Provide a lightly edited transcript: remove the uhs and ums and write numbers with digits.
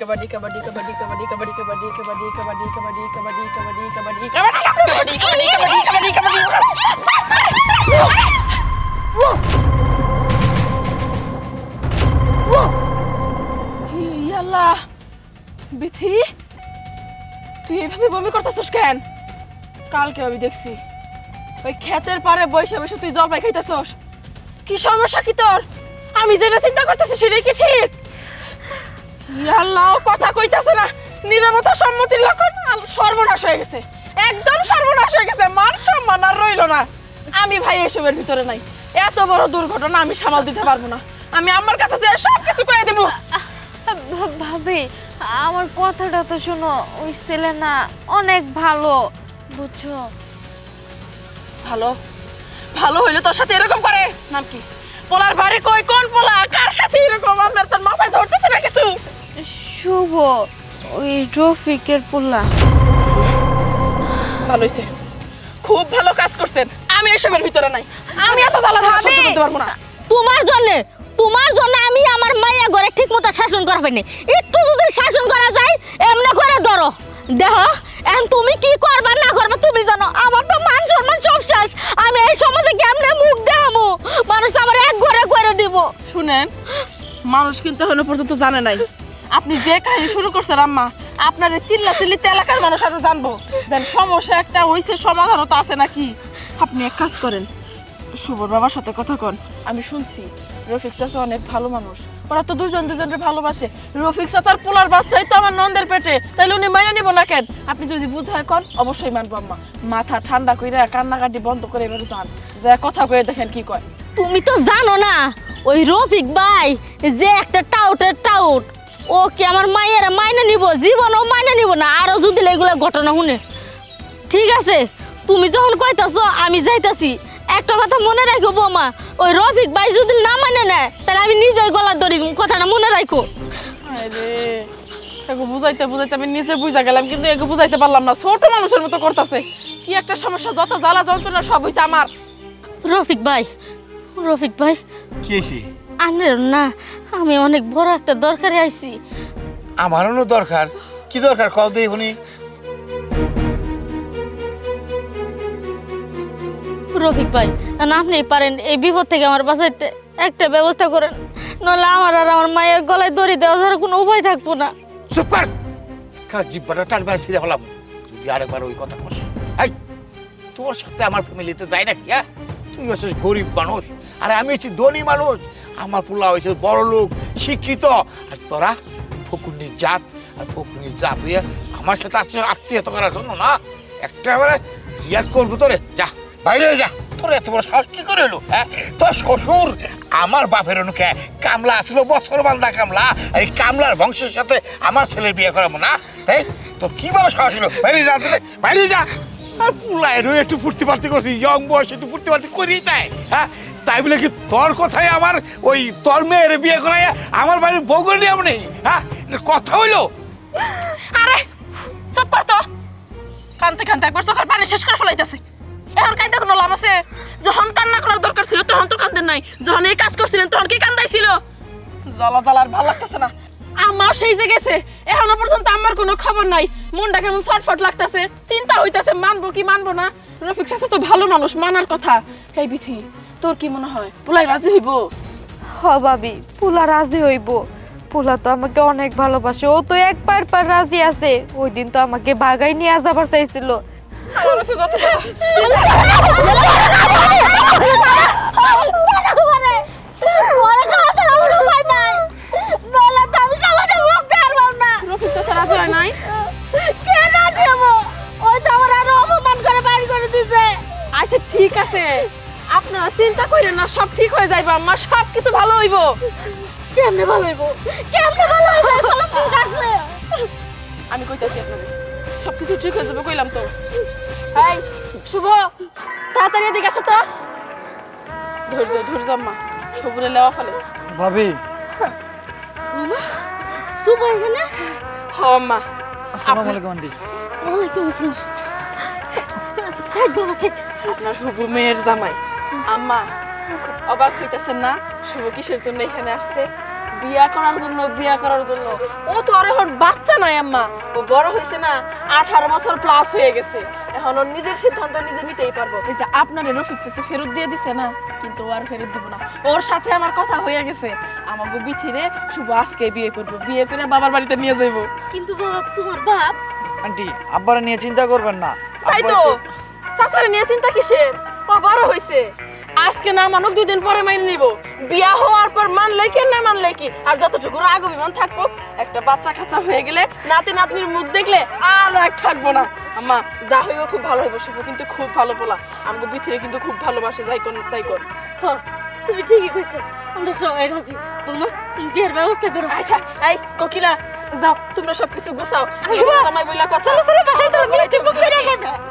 कबड्डी कबड्डी कबड्डी कबड्डी कबड्डी कबड्डी कबड्डी कबड्डी कबड्डी कबड्डी कबड्डी कबड्डी कबड्डी कबड्डी ইয়াল্লা বিথি তুই এইভাবে বমি করতেছস কেন? কালকে আমি দেখছি ওই ক্ষেতের পারে বসে বসে তুই জলপাই খাইতেছস। কি সমস্যা কি তোর? আমি যেটা চিন্তা করতেছি সেটাই কি ঠিক? আল্লাহ কথা কইতাছে না, নিরবতা সম্মতির লক্ষণ। সর্বনাশ হয়ে গেছে, একদম সর্বনাশ হয়ে গেছে। মান সম্মান আর রইল না। আমি ভাই এসবের ভিতরে নাই। এত বড় দুর্ঘটনা আমি সামাল দিতে পারবো না। আমি আমার কাছে যে সব কিছু কয়ে দেবো। ভাবি আমার কথাটা তো শোনো, ওই ছেলে না অনেক ভালো, বুঝছো? ভালো ভালো হইলে তোর সাথে এরকম করে? নাম কি? পোলার বাড়ি কই? কোন পোলা? কার সাথে এরকম? আমার তোর মাথায় ধরতেছে না কিছু? শুভ, ওই রফিকের পোলা। ভালো হইছে, খুব ভালো কাজ করছেন। আমি এসবের ভিতরে নাই। আমি এত জ্বালা সহ্য করতে পারবো না। তোমার জন্য আমি আমার মাইয়া ঘরে ঠিকমতো শাসন করা পাইনি। একটু যদি শাসন করা যায় এমনি করে ধরো দেহ। এখন তুমি কি করবা না করবা তুমি জানো। আমার তো মান সম্মান সব শেষ। আমি এই সমাজে কেমনে মুখ দেখাবো? মানুষ আমার এক ঘরে করে দিব। শুনেন, মানুষ কিন্তু এখনো পর্যন্ত জানে নাই আপনি যে কাহিনী শুরু করছেন। আম্মা আপনার চিল্লাচিল্লিতে এলাকার মানুষ আরো জানবো। দেন সমস্যা একটা হইছে, সমাধানও তো আছে নাকি? আপনি এক কাজ করেন, শুভর বাবার সাথে কথা কন। আমি শুনছি রফিক চাচা অনেক ভালো মানুষ। ওরা তো দুজনের ভালোবাসে। রফিক চাচার পোলার বাচ্চাই তো আমার নন্দের পেটে, তাইলে উনি মাইনে নিব না কেন? আপনি যদি বুঝায় কন অবশ্যই মানবো। আম্মা মাথা ঠান্ডা কইরা কান্নাকাটি বন্ধ করে এবারে যান, যা কথা কয়ে দেখেন কি কয়। তুমি তো জানো না ওই রফিক ভাই যে একটা টাউট, ও কি আমার মায়ের মাইনে নিব? জীবনও মাইনে নিব না। আরো যদি এগুলো ঘটনা শুনে। ঠিক আছে, তুমি যখন কইতাছো আমি যাইতাছি। একটা কথা মনে রাখো বৌমা, ওই রফিক ভাই যদি না মানে নেয় তাহলে আমি নিজেই গলা ধরি। কথাটা মনে রাখো। এগো বুঝাইতে আমি নিজে বুঝা গেলাম, কিন্তু এগো বুঝাইতে পারলাম না। ছোট মানুষের মতো করতেছে। কি একটা সমস্যা, যত জ্বালা যন্ত্রণা সব হইছে আমার। রফিক ভাই কি হইছে? আনের না, আমি অনেক বড় একটা দরকারে আইছি। আমারও দরকার। কি দরকার কও দেই শুনি। রফিক ভাই আপনি পারেন এই বিপদ থেকে আমার বাঁচাইতে একটা ব্যবস্থা করেন, নইলে আমার আর আমার মায়ের গলায় দড়ি দেওয়া ছাড়া কোনো উপায় থাকবো না। চুপ কর, জিব্বাটা টানবার ছিঁড়ে হলাম যদি আরেকবার ওই কথা কস। এই তোর সাথে আমার ফ্যামিলিতে যাই নাকি? হ্যাঁ, তুই হচ্ছিস গরিব মানুষ আর আমি হচ্ছি ধনী মানুষ। আমার পোলা হয়েছে বড় লোক, শিক্ষিত, আর তোরা ফকুনির জাত। আর ফকুনির জাত হইয়া আমার সাথে আসছে আত্মীয়তা করার জন্য না? একটা এবারে ইয়ার করবো তোরে। যা বাইরে যা। তোর এত বড় সাহস কি করে এলো? হ্যাঁ, তোর শ্বশুর আমার বাপের অনুকে কামলা আসলো, বছর বান্ধা কামলা। এই কামলার বংশের সাথে আমার ছেলের বিয়ে করাবো না? তাই তোর কিভাবে সাহস হলো? বাইরে যা, বাইরে যা। আর পুলাইরও একটু ফুর্তি ফার্তি করছি, ইয়ং বয়স একটু ফুর্তি ফার্তি করেই তাই। হ্যাঁ, তাই বলে কি তোর কথাই আমার ওই তোর মেয়ের বিয়ে করাইয়া আমার বাড়ির বউ করে নিয়ে নেই? হ্যাঁ, কথা হইলো? আরে চুপ কর তো। কানতে একবার চোখের পানি শেষ করে ফেলাইতেছে। এখন কাইতে কোনো লাভ আছে? যখন কান্না করার দরকার ছিল তখন তো কান্দেন নাই। যখন এই কাজ করছিলেন তখন কি কান্দাইছিল? জ্বালার ভালো লাগতেছে না। আমার সেই যে গেছে, এখনো পর্যন্ত আমার কোনো খবর নাই। মনটা কেমন ছটফট লাগতেছে, চিন্তা হইতাছে মানবো কি মানবো না। রফিক চাচা তো ভালো মানুষ, মানার কথা। এই বিথি, তোর কি মনে হয় পোলাই রাজি হইব? হ ভাবি, পোলা রাজি হইব। পোলা তো আমাকে অনেক ভালোবাসে, ও তো একবার রাজি আছে। ওই দিন তো আমাকে বাগাই নিয়ে যাবার চাইছিল। আচ্ছা ঠিক আছে, আপনারা চিন্তা করেন না, সব ঠিক হয়ে যাইব। আমার সব কিছু ভালো হইব। কেমনে ভালো হইব? আমি কইতাছি আপনাদের সবকিছু ঠিক হয়ে যাবে, কইলাম তো। এই শুভ, তাড়াতাড়ি এদিকে আসো তো। ধৈর্য আম্মা, সবুরে লেওয়া ফেলে। ভাবি শুভ এখানে? হ আম্মা। আসসালামু আলাইকুম আন্টি। ওয়ালাইকুম আসসালাম। আপনার শুভ মেয়ের জামাই। আম্মা অবাক হইতেছেন না শুভ কিসের জন্য এখানে আসছে? বিয়া করার জন্য ও তো আর এখন বাচ্চা নাই আম্মা, ও বড় হয়েছে না, 18 বছর প্লাস হয়ে গেছে, এখন ওর নিজের সিদ্ধান্ত নিজে নিতেই পারবো। এই যে আপনারে রফিক চাচা ফেরত দিয়ে দিছে না, কিন্তু ও আর ফেরত দিব না। ওর সাথে আমার কথা হয়ে গেছে, আমাকে বিথিরে শুভ আজকে বিয়ে করবো, বিয়ে করে বাবার বাড়িতে নিয়ে যাইবো। কিন্তু বাবা তোমার বাপ আন্টি আব্বারে নিয়ে চিন্তা করবেন না। তাই তো, চাচারে নিয়ে চিন্তা কিসের, ও বড় হয়েছে, আজকে না মানুক 2 দিন পরে মাইনে নিব, বিয়া হওয়ার পর মানলে কি না মানলে কি, আর যতটুকু রাগ অভিমান থাকবো, একটা বাচ্চা কাচ্চা হয়ে গেলে নাতি নাতনির মুখ দেখলে আর রাগ থাকবো না। আম্মা যা হইব খুব ভালো হইব, শুভ কিন্তু খুব ভালো বলা, আমাকে বিথিরে কিন্তু খুব ভালোবাসে, যাই কোন তাই কর। হ্যাঁ তুমি ঠিকই কইছো, আমরা সবাই রাজি। বৌমা তুমি বিয়ের ব্যবস্থা করো। আচ্ছা এই কোকিলা যাও, তোমরা সবকিছু গুছাও, জামাই বইলা কথা